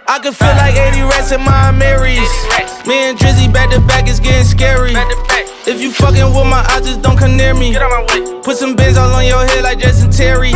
I can feel like 80 rats in my Marys. Me and Drizzy back to back, it's getting scary. If you fucking with my eyes, just don't come near me. Put some bins all on your head like Justin Terry.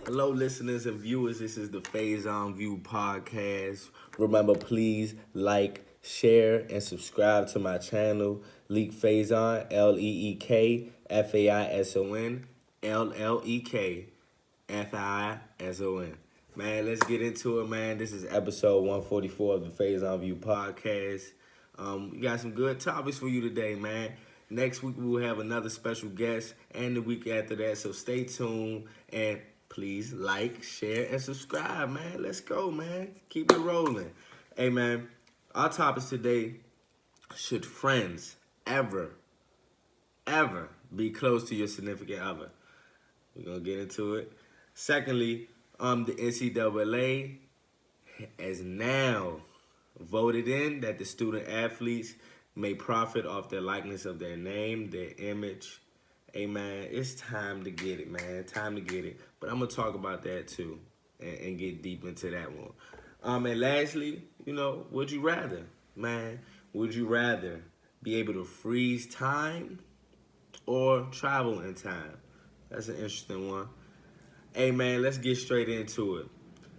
Hello, listeners and viewers. This is the Faison View podcast. Remember, please like, share, and subscribe to my channel. Leek Faison, LeekFaison, LeekFaison. Man, let's get into it, man. This is episode 144 of the Faison View podcast. We got some good topics for you today, man. Next week, we will have another special guest, and the week after that, so stay tuned, and please like, share, and subscribe, man. Let's go, man. Keep it rolling. Hey, man, our topics today, should friends ever be close to your significant other? We're going to get into it. Secondly, the NCAA has now voted in that the student athletes may profit off their likeness of their name, their image. Hey, man, it's time to get it, man. Time to get it. But I'm going to talk about that, too, and get deep into that one. And lastly, would you rather, man? Would you rather be able to freeze time or travel in time? That's an interesting one. Hey, man, let's get straight into it.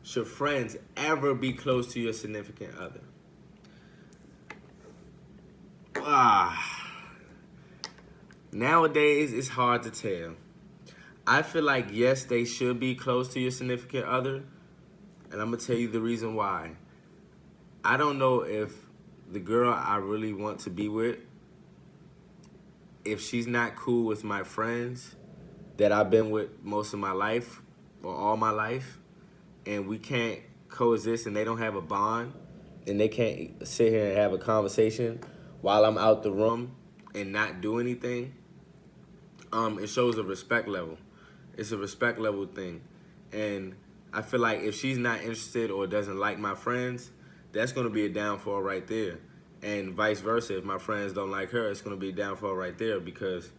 Should friends ever be close to your significant other? Nowadays, it's hard to tell. I feel like, yes, they should be close to your significant other, and I'm going to tell you the reason why. I don't know if the girl I really want to be with, if she's not cool with my friends that I've been with most of my life or all my life, and we can't coexist and they don't have a bond and they can't sit here and have a conversation while I'm out the room and not do anything, it shows a respect level. It's a respect level thing. And I feel like if she's not interested or doesn't like my friends, that's going to be a downfall right there. And vice versa, if my friends don't like her, it's going to be a downfall right there because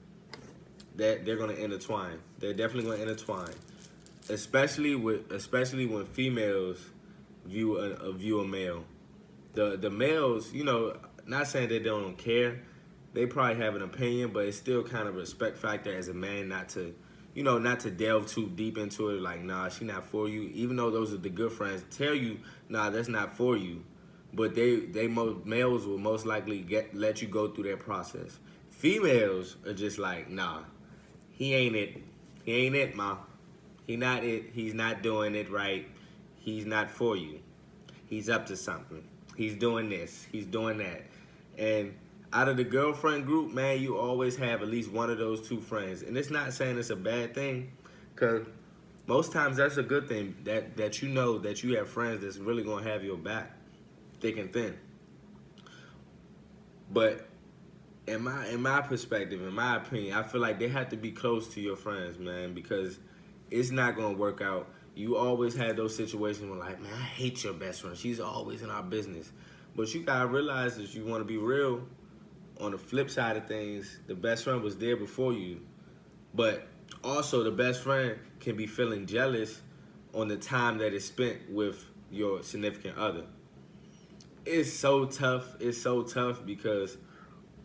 they're going to intertwine. They're definitely going to intertwine, especially when females view a male. The males, not saying they don't care. They probably have an opinion, but it's still kind of a respect factor as a man not to delve too deep into it. Like, nah, she not for you. Even though those are the good friends, tell you, nah, that's not for you. But males will most likely let you go through that process. Females are just like, nah, he ain't it. He ain't it, ma. He not it. He's not doing it right. He's not for you. He's up to something. He's doing this. He's doing that. And out of the girlfriend group, man, you always have at least one of those two friends. And it's not saying it's a bad thing, because most times that's a good thing, that you know that you have friends that's really going to have your back, thick and thin. But in my perspective, in my opinion, I feel like they have to be close to your friends, man, because it's not going to work out. You always have those situations where, like, man, I hate your best friend. She's always in our business. But you got to realize that you want to be real. On the flip side of things, the best friend was there before you. But also the best friend can be feeling jealous on the time that is spent with your significant other. It's so tough. It's so tough because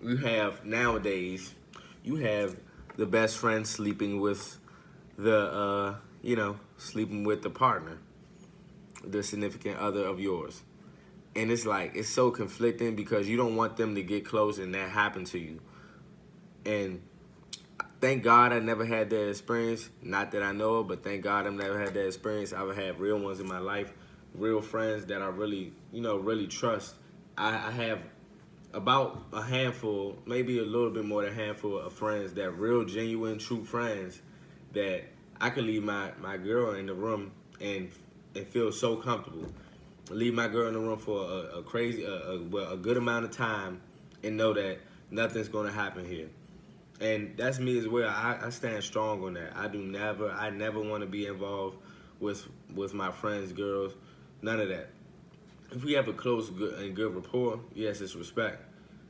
nowadays, you have the best friend sleeping with sleeping with the partner, the significant other of yours. And it's like, it's so conflicting because you don't want them to get close and that happen to you. And thank God I never had that experience. Not that I know of, but thank God I've never had that experience. I've had real ones in my life, real friends that I really, really trust. I have about a handful, maybe a little bit more than a handful of friends that real, genuine, true friends that I could leave my girl in the room and feel so comfortable. Leave my girl in the room for a good amount of time and know that nothing's going to happen here. And that's me as well. I stand strong on that. I never want to be involved with my friends' girls. None of that. If we have a close and good rapport, yes, it's respect.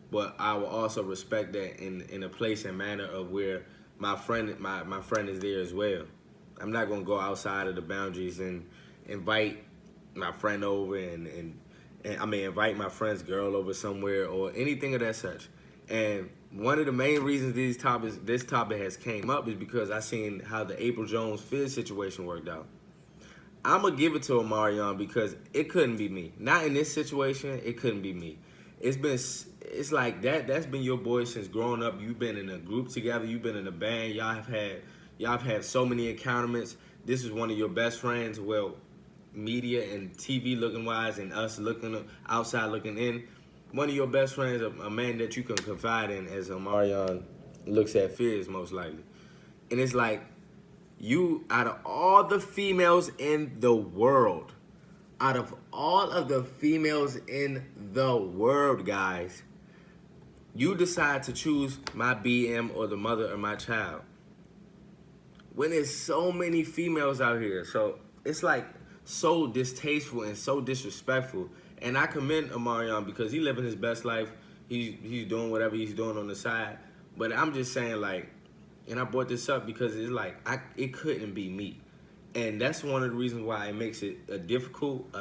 But I will also respect that in a place and manner of where my friend is there as well. I'm not going to go outside of the boundaries and invite my friend over and I may invite my friend's girl over somewhere or anything of that such. And one of the main reasons this topic has came up is because I seen how the April Jones Fizz situation worked out. I'm gonna give it to Omarion because it couldn't be me. Not in this situation, it couldn't be me. It's like that's been your boy since growing up. You've been in a group together, you've been in a band, y'all have had so many encounterments. This is one of your best friends, well, media and TV looking wise and us looking outside looking in. One of your best friends, a man that you can confide in as Omarion looks at Fizz most likely. And it's like, you, out of all the females in the world, guys, you decide to choose my BM or the mother of my child. When there's so many females out here. So it's like so distasteful and so disrespectful. And I commend Omarion because he's living his best life. He's doing whatever he's doing on the side. But I'm just saying, like, and I brought this up because it's like, it couldn't be me. And that's one of the reasons why it makes it a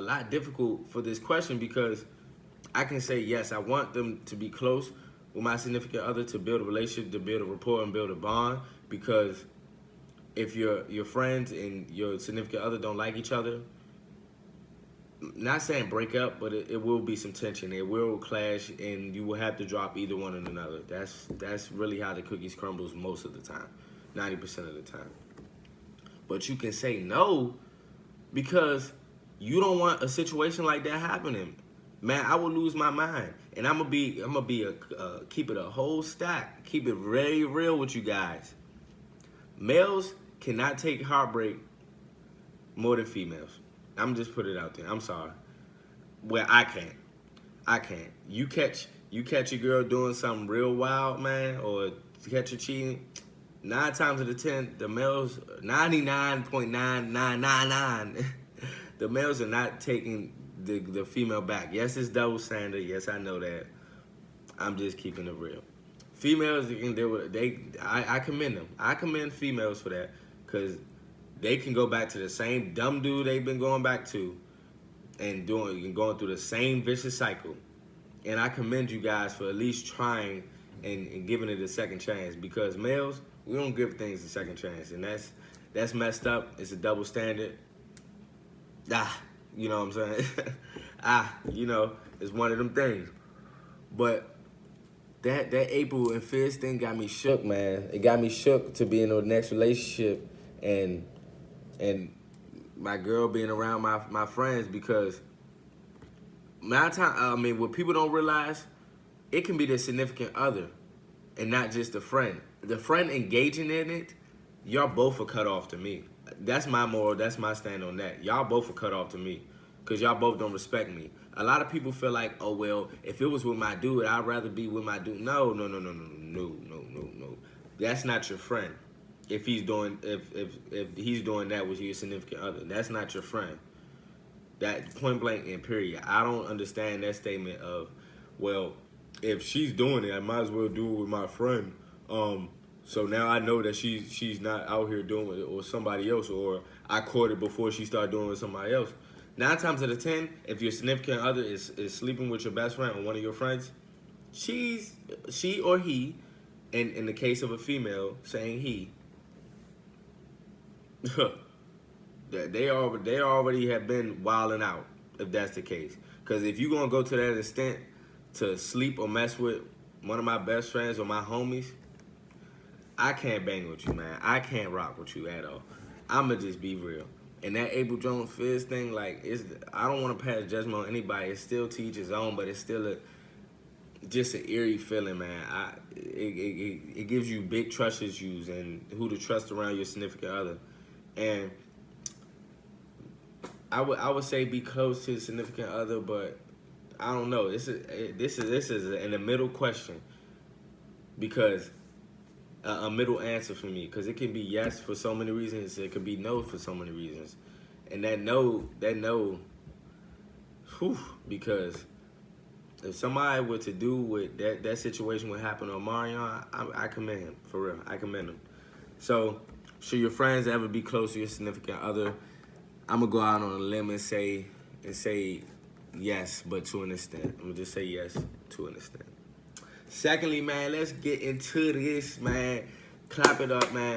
lot difficult for this question, because I can say, yes, I want them to be close with my significant other, to build a relationship, to build a rapport and build a bond, because if your friends and your significant other don't like each other, not saying break up, but it will be some tension. It will clash, and you will have to drop either one or another. That's really how the cookies crumbles most of the time, 90% of the time. But you can say no because you don't want a situation like that happening. Man, I will lose my mind, and I'm gonna be keep it a whole stack, keep it very real with you guys. Males cannot take heartbreak more than females. I'm just put it out there. I'm sorry. Well, I can't. You catch your girl doing something real wild, man, or catch her cheating. 9 times out of 10, the males, 99.9999, the males are not taking the female back. Yes, it's double standard. Yes, I know that. I'm just keeping it real. Females, they can deal with it. I commend them. I commend females for that, because they can go back to the same dumb dude they've been going back to and going through the same vicious cycle. And I commend you guys for at least trying and giving it a second chance, because males, we don't give things a second chance, and that's messed up. It's a double standard. You know what I'm saying? It's one of them things. But that April and Fizz thing got me shook, man. It got me shook to be in the next relationship and my girl being around my friends, because what people don't realize, it can be the significant other and not just the friend. The friend engaging in it, y'all both are cut off to me. That's my moral, that's my stand on that. Y'all both are cut off to me because y'all both don't respect me. A lot of people feel like, oh, well, if it was with my dude, I'd rather be with my dude. No. That's not your friend. If he's doing that with your significant other, that's not your friend. That point blank and period. I don't understand that statement of, well, if she's doing it, I might as well do it with my friend. So now I know that she's not out here doing it with somebody else, or I caught it before she started doing it with somebody else. 9 times out of 10, if your significant other is sleeping with your best friend or one of your friends, she or he, and in the case of a female, saying he, they already have been wilding out, if that's the case. Because if you're going to go to that extent to sleep or mess with one of my best friends or my homies, I can't bang with you, man. I can't rock with you at all. I'ma just be real. And that April Jones Fizz thing, like, I don't want to pass judgment on anybody. It's still to each his own, but it's still just an eerie feeling, man. It gives you big trust issues and who to trust around your significant other. And I would say be close to your significant other, but I don't know. This is in the middle question, because a middle answer for me, because it can be yes for so many reasons, it could be no for so many reasons, and that no, because if somebody were to do with that situation would happen to Omarion, I commend him, for real. I commend him. So, should your friends ever be close to your significant other, I'm gonna go out on a limb and say and say yes, but to an extent. I'm gonna just say yes to an extent. Secondly, man, let's get into this, man. Clap it up, man.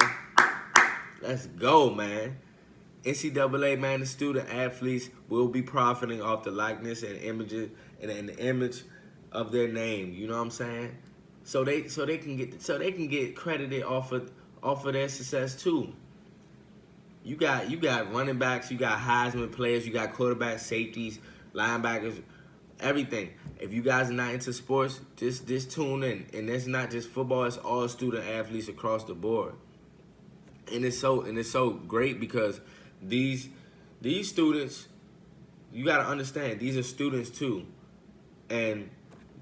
Let's go, man. NCAA, man, the student athletes will be profiting off the likeness and images and the image of their name. You know what I'm saying? So they can get credited off of their success too. You got running backs, you got Heisman players, you got quarterbacks, safeties, linebackers, everything. If you guys are not into sports, just tune in. And it's not just football; it's all student athletes across the board. And it's so great because these students, you got to understand, these are students too, and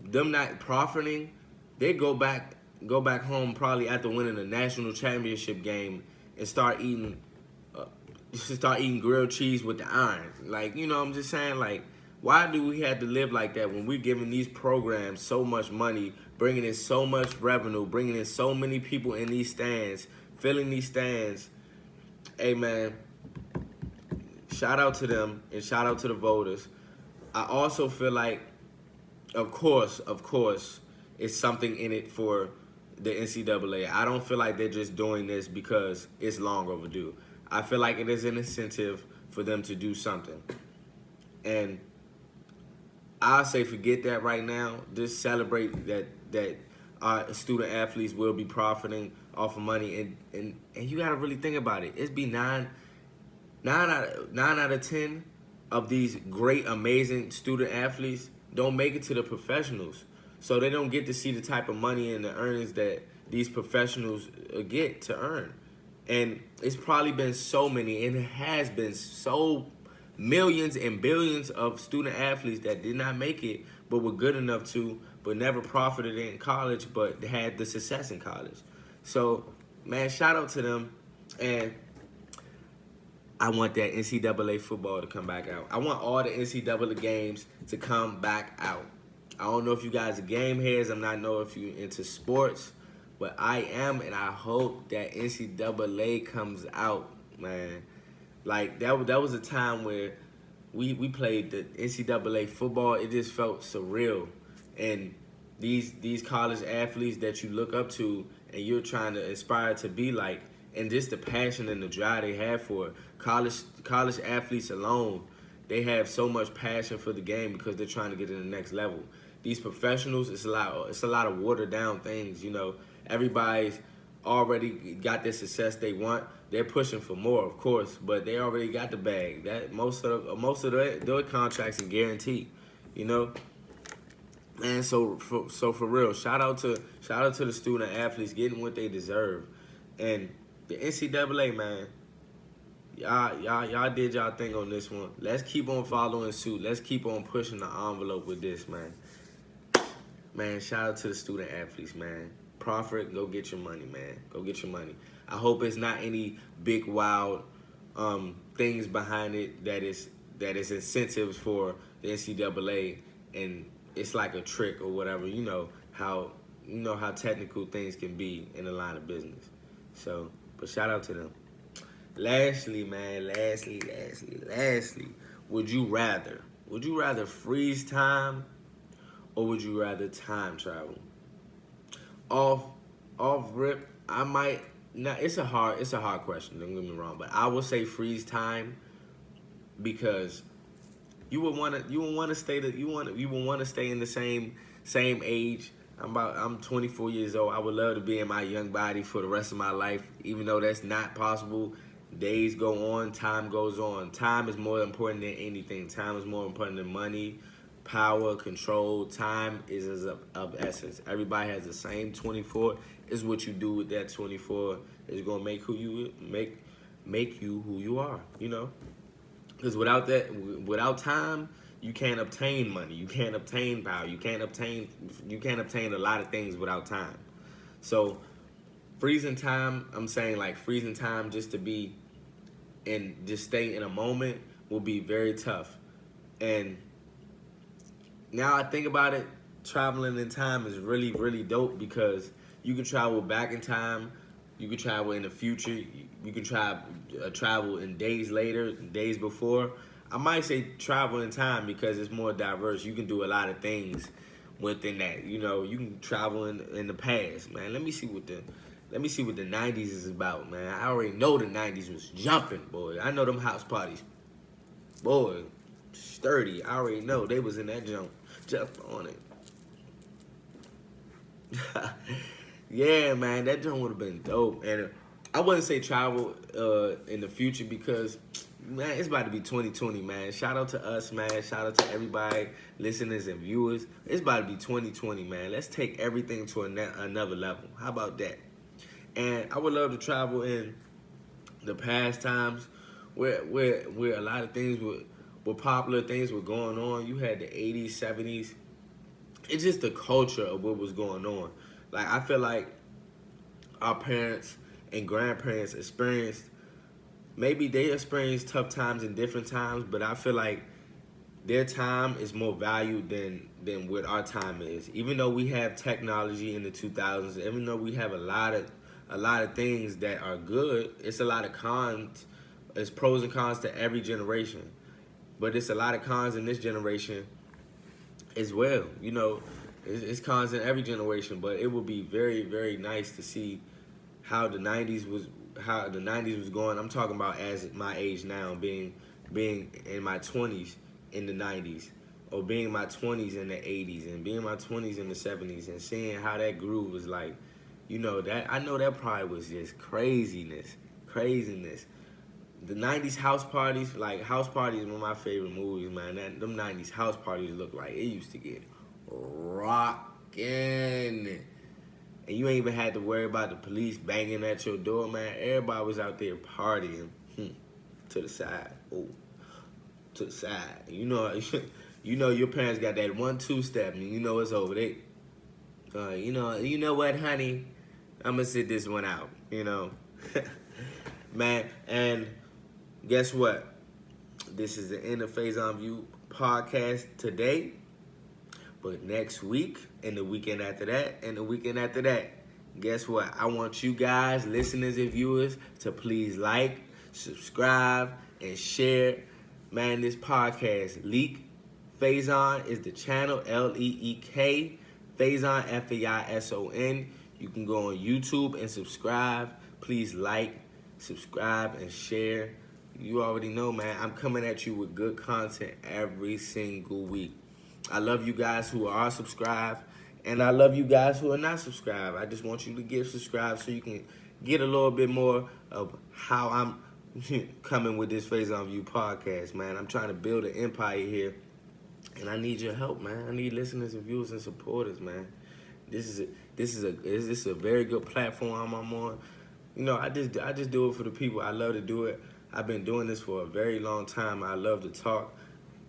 them not profiting, they go back home probably after winning a national championship game and start eating grilled cheese with the iron. Like, you know, I'm just saying, like, why do we have to live like that when we're giving these programs so much money, bringing in so much revenue, bringing in so many people in these stands, filling these stands? Hey, man, shout out to them and shout out to the voters. I also feel like, of course, it's something in it for the NCAA. I don't feel like they're just doing this because it's long overdue. I feel like it is an incentive for them to do something. And I say forget that right now. Just celebrate that our student athletes will be profiting off of money. And you got to really think about it. It's be 9 out of 10 of these great, amazing student athletes don't make it to the professionals. So they don't get to see the type of money and the earnings that these professionals get to earn. And it's probably been so many, and it has been so millions and billions of student athletes that did not make it, but were good enough to, but never profited in college, but had the success in college. So, man, shout out to them. And I want that NCAA football to come back out. I want all the NCAA games to come back out. I don't know if you guys are game heads. I'm not know if you're into sports, but I am, and I hope that NCAA comes out, man. Like, that was a time where we played the NCAA football. It just felt surreal. And these college athletes that you look up to and you're trying to aspire to be like, and just the passion and the drive they have for it. College athletes alone, they have so much passion for the game because they're trying to get to the next level. These professionals, it's a lot of watered down things, you know. Everybody's already got the success they want. They're pushing for more, of course, but they already got the bag. That most of their contracts are guaranteed, you know. And so for real, shout out to the student athletes getting what they deserve. And the NCAA, man, y'all did y'all thing on this one. Let's keep on following suit. Let's keep on pushing the envelope with this, man. Man, shout out to the student athletes, man. Profit, go get your money, man. Go get your money. I hope it's not any big wild things behind it that is incentives for the NCAA and it's like a trick or whatever. You know how technical things can be in the line of business. So, but shout out to them. Lastly, man, lastly, would you rather freeze time or would you rather time travel? Off rip, I might not. It's a hard question. Don't get me wrong, but I will say freeze time because you would want to stay in the same age. I'm 24 years old. I would love to be in my young body for the rest of my life, even though that's not possible. Days go on, time goes on. Time is more important than anything. Time is more important than money, power, control. Time is of essence. Everybody has the same 24. It's what you do with that 24 is gonna make you who you are. You know, because without time, you can't obtain money. You can't obtain power. You can't obtain a lot of things without time. So freezing time, I'm saying like freezing time just to be and just stay in a moment will be very tough. And now I think about it, traveling in time is really, really dope because you can travel back in time, you can travel in the future, you can travel in days later, days before. I might say travel in time because it's more diverse. You can do a lot of things within that. You know, you can travel in the past, man. Let me see what the 90s is about, man. I already know the 90s was jumping, boy. I know them house parties, boy, sturdy. I already know they was in that jump on it. Yeah, man, that jump would have been dope. And I wouldn't say travel in the future because, man, it's about to be 2020, man. Shout out to us, man. Shout out to everybody, listeners and viewers. It's about to be 2020, man. Let's take everything to another level. How about that? And I would love to travel in the past times where a lot of things were popular, things were going on. You had the 80s, 70s. It's just the culture of what was going on. Like, I feel like our parents and grandparents experienced, maybe they experienced tough times in different times, but I feel like their time is more valued than what our time is. Even though we have technology in the 2000s, even though we have a lot of things that are good, it's a lot of cons. It's pros and cons to every generation. But it's a lot of cons in this generation as well. You know, it's cons in every generation, but it would be very, very nice to see how the 90s was going. I'm talking about as my age now, being in my 20s in the 90s, or being in my 20s in the 80s, and being in my 20s in the 70s, and seeing how that groove was like. You know, that I know that probably was just craziness. The 90s house parties, like House Party is one of my favorite movies, man. Them 90s house parties look like it used to get rockin'. And you ain't even had to worry about the police banging at your door, man. Everybody was out there partying. To the side. Oh, to the side. You know your parents got that 1-2 step, and you know it's over. You know what, honey? I'm gonna sit this one out, you know. Man, and guess what? This is the end of Faison View podcast today. But next week, and the weekend after that, and the weekend after that, guess what? I want you guys, listeners and viewers, to please like, subscribe, and share. Man, this podcast, Leak Faison is the channel, Leek. Faison, Faison. You can go on YouTube and subscribe. Please like, subscribe, and share. You already know, man. I'm coming at you with good content every single week. I love you guys who are subscribed, and I love you guys who are not subscribed. I just want you to get subscribed so you can get a little bit more of how I'm coming with this Faison View podcast, man. I'm trying to build an empire here, and I need your help, man. I need listeners and viewers and supporters, man. This is a very good platform I'm on. You know, I just do it for the people. I love to do it. I've been doing this for a very long time. I love to talk,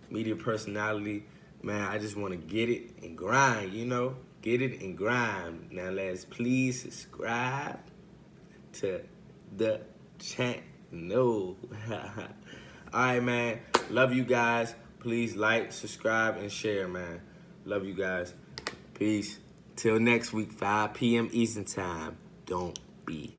media personality. Man, I just want to get it and grind, you know? Get it and grind. Now, let's please subscribe to the channel. All right, man. Love you guys. Please like, subscribe, and share, man. Love you guys. Peace. Till next week, 5 p.m. Eastern Time. Don't be